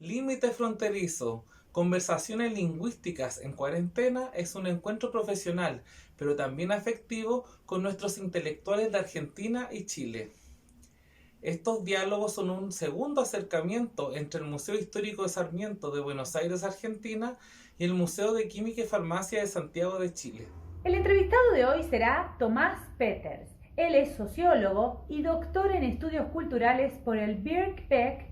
Límite Fronterizo, Conversaciones Lingüísticas en Cuarentena es un encuentro profesional, pero también afectivo con nuestros intelectuales de Argentina y Chile. Estos diálogos son un segundo acercamiento entre el Museo Histórico de Sarmiento de Buenos Aires, Argentina, y el Museo de Química y Farmacia de Santiago de Chile. El entrevistado de hoy será Tomás Peters. Él es sociólogo y doctor en estudios culturales por el Birkbeck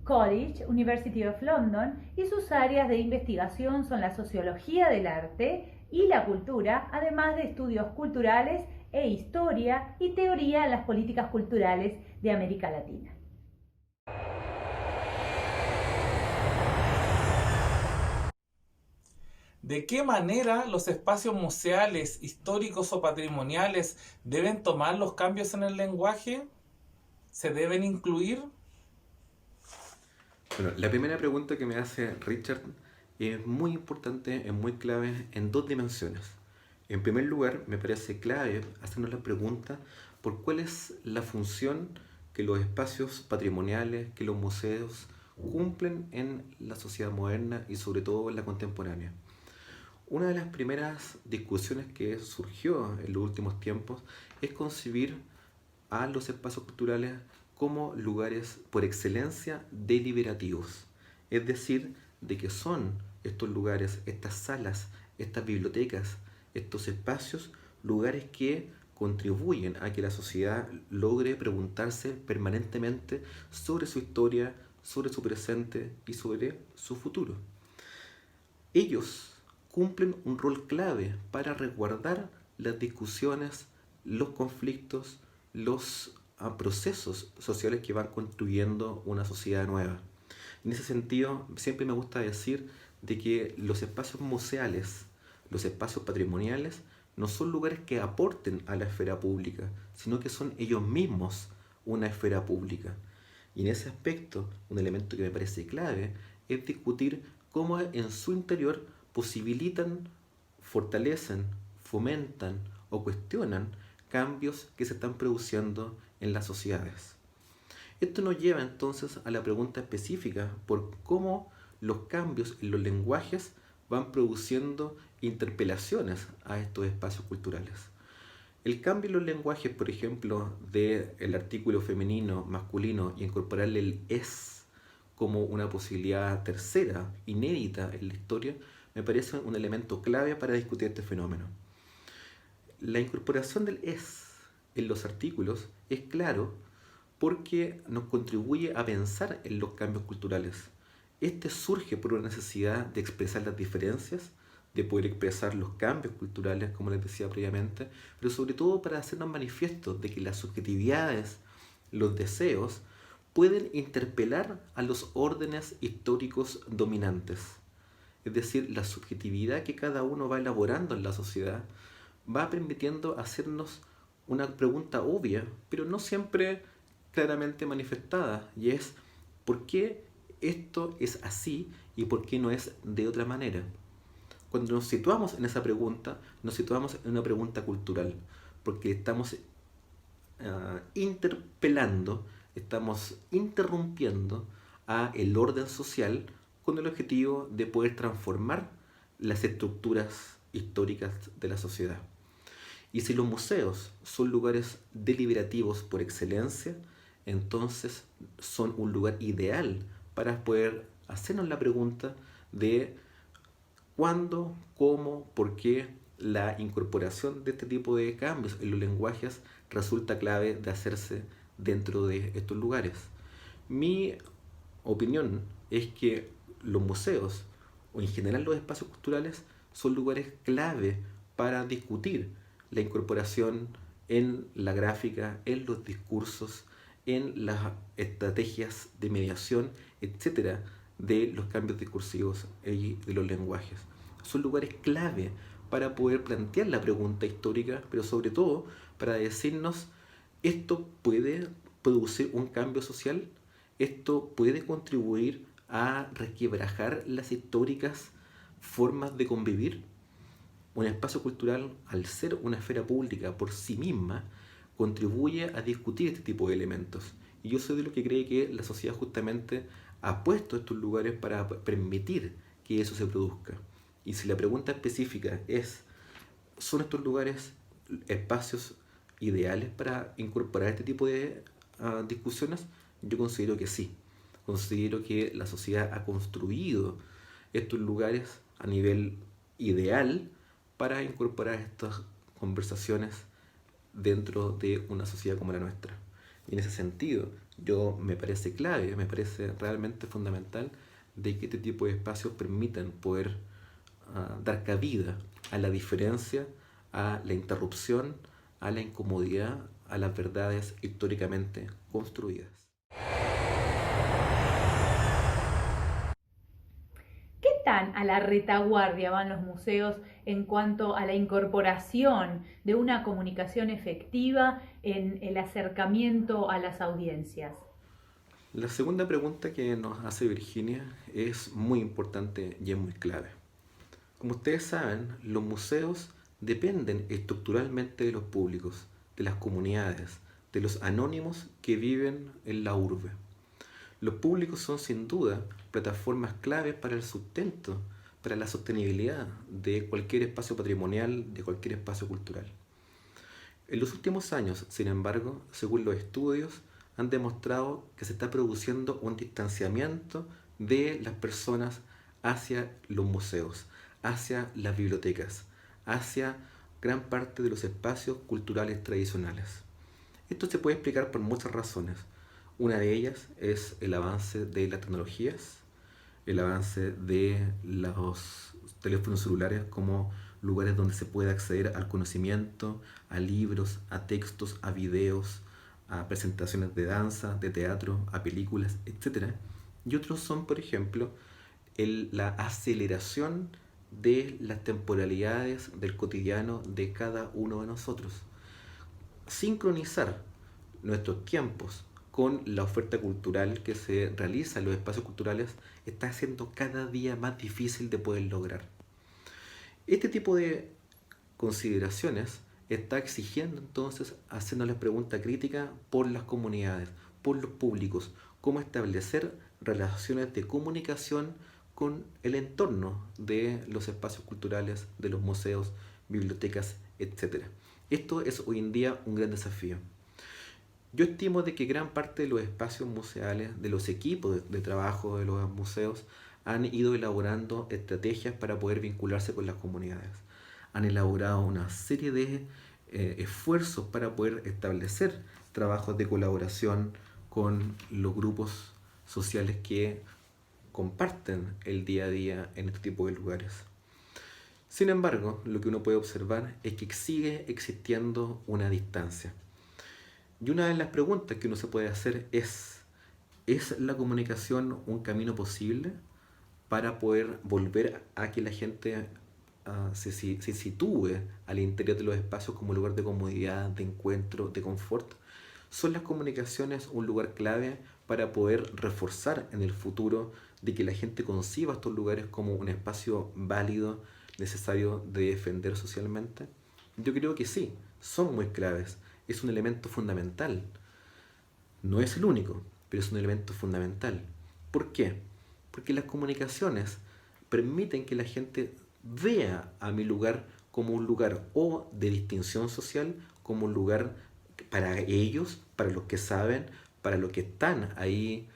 College, University of London, y sus áreas de investigación son la sociología del arte y la cultura, además de estudios culturales e historia y teoría en las políticas culturales de América Latina. ¿De qué manera los espacios museales, históricos o patrimoniales deben tomar los cambios en el lenguaje? ¿Se deben incluir? Bueno, la primera pregunta que me hace Richard es muy importante, es muy clave en dos dimensiones. En primer lugar, me parece clave hacernos la pregunta por cuál es la función que los espacios patrimoniales, que los museos cumplen en la sociedad moderna y sobre todo en la contemporánea. Una de las primeras discusiones que surgió en los últimos tiempos es concebir a los espacios culturales como lugares por excelencia deliberativos, es decir, de que son estos lugares, estas salas, estas bibliotecas, estos espacios, lugares que contribuyen a que la sociedad logre preguntarse permanentemente sobre su historia, sobre su presente y sobre su futuro. Ellos cumplen un rol clave para resguardar las discusiones, los conflictos, los procesos sociales que van construyendo una sociedad nueva. En ese sentido, siempre me gusta decir de que los espacios museales, los espacios patrimoniales, no son lugares que aporten a la esfera pública, sino que son ellos mismos una esfera pública. Y en ese aspecto, un elemento que me parece clave es discutir cómo en su interior posibilitan, fortalecen, fomentan o cuestionan cambios que se están produciendo en las sociedades. Esto nos lleva entonces a la pregunta específica por cómo los cambios en los lenguajes van produciendo interpelaciones a estos espacios culturales. El cambio en los lenguajes, por ejemplo, del artículo femenino, masculino y incorporarle el es como una posibilidad tercera, inédita en la historia, me parece un elemento clave para discutir este fenómeno. La incorporación del es en los artículos es claro porque nos contribuye a pensar en los cambios culturales. Este surge por una necesidad de expresar las diferencias, de poder expresar los cambios culturales, como les decía previamente, pero sobre todo para hacernos manifiestos de que las subjetividades, los deseos, pueden interpelar a los órdenes históricos dominantes. Es decir, la subjetividad que cada uno va elaborando en la sociedad va permitiendo hacernos una pregunta obvia, pero no siempre claramente manifestada, y es ¿por qué esto es así y por qué no es de otra manera? Cuando nos situamos en esa pregunta, nos situamos en una pregunta cultural, porque estamos interpelando, estamos interrumpiendo a el orden social con el objetivo de poder transformar las estructuras históricas de la sociedad. Y si los museos son lugares deliberativos por excelencia, entonces son un lugar ideal para poder hacernos la pregunta de cuándo, cómo, por qué la incorporación de este tipo de cambios en los lenguajes resulta clave de hacerse dentro de estos lugares. Mi opinión es que los museos, o en general los espacios culturales, son lugares clave para discutir la incorporación en la gráfica, en los discursos, en las estrategias de mediación, etcétera, de los cambios discursivos y de los lenguajes. Son lugares clave para poder plantear la pregunta histórica, pero sobre todo para decirnos, ¿esto puede producir un cambio social? ¿Esto puede contribuir a resquebrajar las históricas formas de convivir? Un espacio cultural, al ser una esfera pública por sí misma, contribuye a discutir este tipo de elementos. Y yo soy de los que cree que la sociedad justamente ha puesto estos lugares para permitir que eso se produzca. Y si la pregunta específica es, ¿son estos lugares espacios ideales para incorporar este tipo de discusiones? Yo considero que sí. Considero que la sociedad ha construido estos lugares a nivel ideal para incorporar estas conversaciones dentro de una sociedad como la nuestra. Y en ese sentido, me parece clave, me parece realmente fundamental de que este tipo de espacios permitan poder dar cabida a la diferencia, a la interrupción, a la incomodidad, a las verdades históricamente construidas. ¿Qué tan a la retaguardia van los museos en cuanto a la incorporación de una comunicación efectiva en el acercamiento a las audiencias? La segunda pregunta que nos hace Virginia es muy importante y es muy clave. Como ustedes saben, los museos dependen estructuralmente de los públicos, de las comunidades, de los anónimos que viven en la urbe. Los públicos son sin duda plataformas claves para el sustento, para la sostenibilidad de cualquier espacio patrimonial, de cualquier espacio cultural. En los últimos años, sin embargo, según los estudios, han demostrado que se está produciendo un distanciamiento de las personas hacia los museos, hacia las bibliotecas, hacia gran parte de los espacios culturales tradicionales. Esto se puede explicar por muchas razones. Una de ellas es el avance de las tecnologías, el avance de los teléfonos celulares como lugares donde se puede acceder al conocimiento, a libros, a textos, a videos, a presentaciones de danza, de teatro, a películas, etc. Y otros son, por ejemplo, la aceleración de las temporalidades del cotidiano de cada uno de nosotros. Sincronizar nuestros tiempos con la oferta cultural que se realiza en los espacios culturales está siendo cada día más difícil de poder lograr. Este tipo de consideraciones está exigiendo entonces haciéndoles pregunta crítica por las comunidades, por los públicos, cómo establecer relaciones de comunicación con el entorno de los espacios culturales, de los museos, bibliotecas, etc. Esto es hoy en día un gran desafío. Yo estimo de que gran parte de los espacios museales, de los equipos de trabajo de los museos, han ido elaborando estrategias para poder vincularse con las comunidades. Han elaborado una serie de esfuerzos para poder establecer trabajos de colaboración con los grupos sociales que comparten el día a día en este tipo de lugares. Sin embargo, lo que uno puede observar es que sigue existiendo una distancia. Y una de las preguntas que uno se puede hacer ¿es la comunicación un camino posible para poder volver a que la gente se sitúe al interior de los espacios como lugar de comodidad, de encuentro, de confort? ¿Son las comunicaciones un lugar clave para poder reforzar en el futuro de que la gente conciba estos lugares como un espacio válido, necesario de defender socialmente? Yo creo que sí, son muy claves. Es un elemento fundamental. No es el único, pero es un elemento fundamental. ¿Por qué? Porque las comunicaciones permiten que la gente vea a mi lugar como un lugar o de distinción social, como un lugar para ellos, para los que saben, para los que están ahí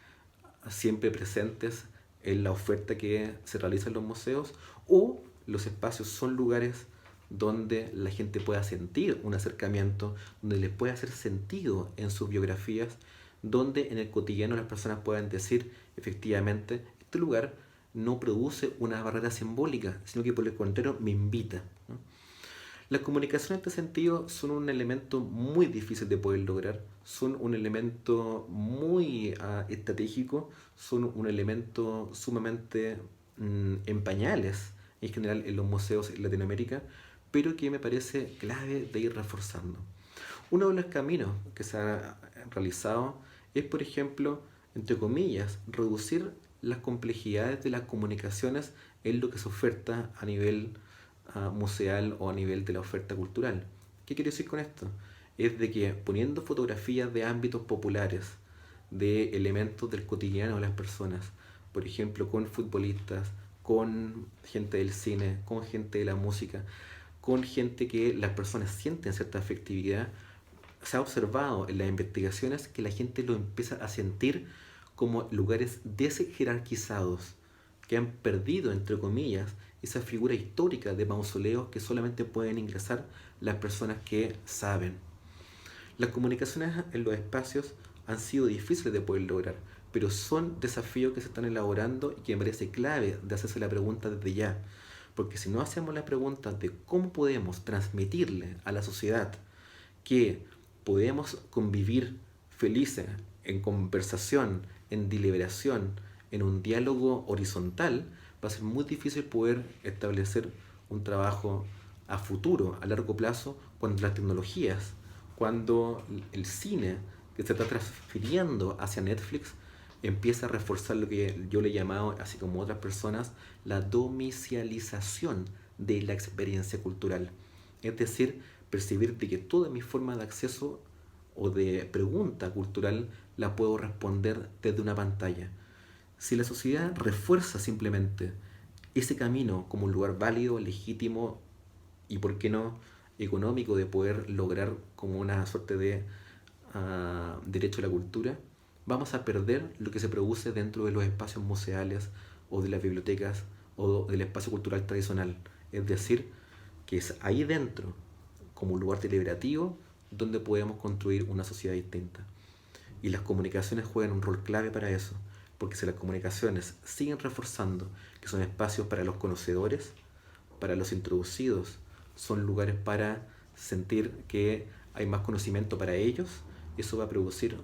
siempre presentes en la oferta que se realiza en los museos, o los espacios son lugares donde la gente pueda sentir un acercamiento, donde les pueda hacer sentido en sus biografías, donde en el cotidiano las personas puedan decir, efectivamente, este lugar no produce una barrera simbólica, sino que por el contrario me invita, ¿no? Las comunicaciones en este sentido son un elemento muy difícil de poder lograr, son un elemento muy estratégico, son un elemento sumamente en pañales en general en los museos en Latinoamérica, pero que me parece clave de ir reforzando. Uno de los caminos que se ha realizado es, por ejemplo, entre comillas, reducir las complejidades de las comunicaciones en lo que se oferta a nivel museal o a nivel de la oferta cultural. ¿Qué quiero decir con esto? Es de que poniendo fotografías de ámbitos populares, de elementos del cotidiano de las personas. Por ejemplo, con futbolistas, con gente del cine, con gente de la música, con gente que las personas sienten cierta afectividad. Se ha observado en las investigaciones que la gente lo empieza a sentir como lugares desjerarquizados, que han perdido, entre comillas, esa figura histórica de mausoleos que solamente pueden ingresar las personas que saben. Las comunicaciones en los espacios han sido difíciles de poder lograr, pero son desafíos que se están elaborando y que me parece clave de hacerse la pregunta desde ya. Porque si no hacemos la pregunta de cómo podemos transmitirle a la sociedad que podemos convivir felices, en conversación, en deliberación, en un diálogo horizontal, va a ser muy difícil poder establecer un trabajo a futuro, a largo plazo, cuando las tecnologías, cuando el cine que se está transfiriendo hacia Netflix empieza a reforzar lo que yo le he llamado, así como otras personas, la domicialización de la experiencia cultural. Es decir, percibir de que toda mi forma de acceso o de pregunta cultural la puedo responder desde una pantalla. Si la sociedad refuerza simplemente ese camino como un lugar válido, legítimo y, por qué no, económico de poder lograr como una suerte de derecho a la cultura, vamos a perder lo que se produce dentro de los espacios museales o de las bibliotecas o del espacio cultural tradicional. Es decir, que es ahí dentro, como un lugar deliberativo, donde podemos construir una sociedad distinta. Y las comunicaciones juegan un rol clave para eso, porque si las comunicaciones siguen reforzando que son espacios para los conocedores, para los introducidos, son lugares para sentir que hay más conocimiento para ellos, eso va a producir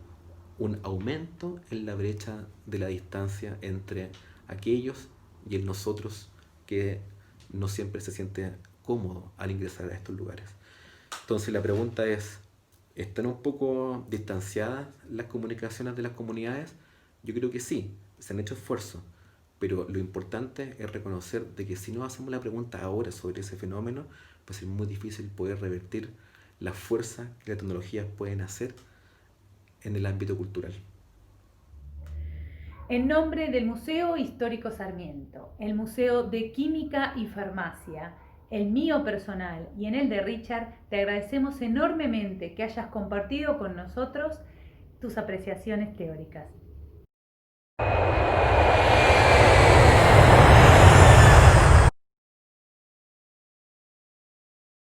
un aumento en la brecha de la distancia entre aquellos y el nosotros que no siempre se siente cómodo al ingresar a estos lugares. Entonces la pregunta es, ¿están un poco distanciadas las comunicaciones de las comunidades? Yo creo que sí, se han hecho esfuerzos, pero lo importante es reconocer de que si no hacemos la pregunta ahora sobre ese fenómeno, va a ser muy difícil poder revertir la fuerza que las tecnologías pueden hacer en el ámbito cultural. En nombre del Museo Histórico Sarmiento, el Museo de Química y Farmacia, el mío personal y en el de Richard, te agradecemos enormemente que hayas compartido con nosotros tus apreciaciones teóricas.